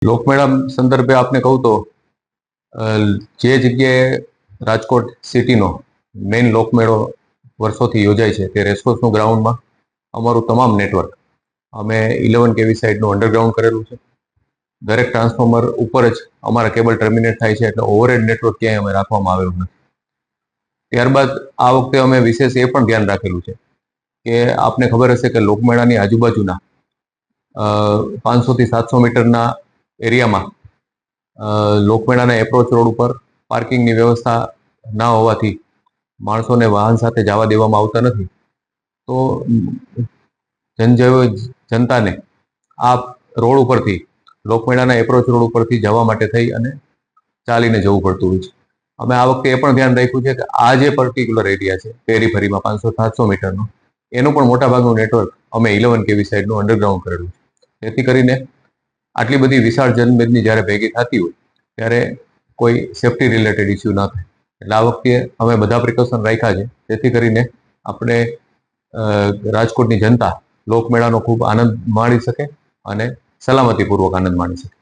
લોકમેળા સંદર્ભે આપને કહું તો જે જગ્યાએ રાજકોટ સિટીનો મેઇન લોકમેળો વર્ષોથી યોજાય છે તે રેસકોર્સનું ગ્રાઉન્ડમાં અમારું તમામ નેટવર્ક અમે 11 કેવી સાઇડનું અંડરગ્રાઉન્ડ કરેલું છે. દરેક ટ્રાન્સફોર્મર ઉપર જ અમારા કેબલ ટર્મિનેટ થાય છે, એટલે ઓવરહેડ નેટવર્ક ક્યાંય અમે રાખવામાં આવેલું નથી. ત્યારબાદ આ વખતે અમે વિશેષ એ પણ ધ્યાન રાખેલું છે કે આપને ખબર હશે કે લોકમેળાની આજુબાજુના 500 થી 700 મીટરના એરિયામાં લોકમેળાના એપ્રોચ રોડ ઉપર પાર્કિંગની વ્યવસ્થા ના હોવાથી માણસોને વાહન સાથે જવા દેવામાં આવતા નથી. તો જનતાને આ રોડ ઉપરથી લોકમેળાના એપ્રોચ રોડ ઉપરથી જવા માટે થઈ અને ચાલીને જવું પડતું હોય છે. અમે આ વખતે એ પણ ધ્યાન રાખ્યું છે કે આ જે પર્ટિક્યુલર એરિયા છે પેરીફરીમાં 500-700 મીટરનો, એનું પણ મોટાભાગનું નેટવર્ક અમે 11 કેવી સાઇડનું અંડરગ્રાઉન્ડ કરેલું છે, જેથી કરીને આટલી બધી વિશાળ જનમેદની જ્યારે ભેગી થતી હોય ત્યારે કોઈ સેફટી રિલેટેડ ઇસ્યુ ના થાય. એટલે આ વખતે અમે બધા પ્રિકોશન રાખ્યા છે, જેથી કરીને આપણે રાજકોટની જનતા લોકમેળાનો ખૂબ આનંદ માણી શકે અને સલામતીપૂર્વક આનંદ માણી શકે.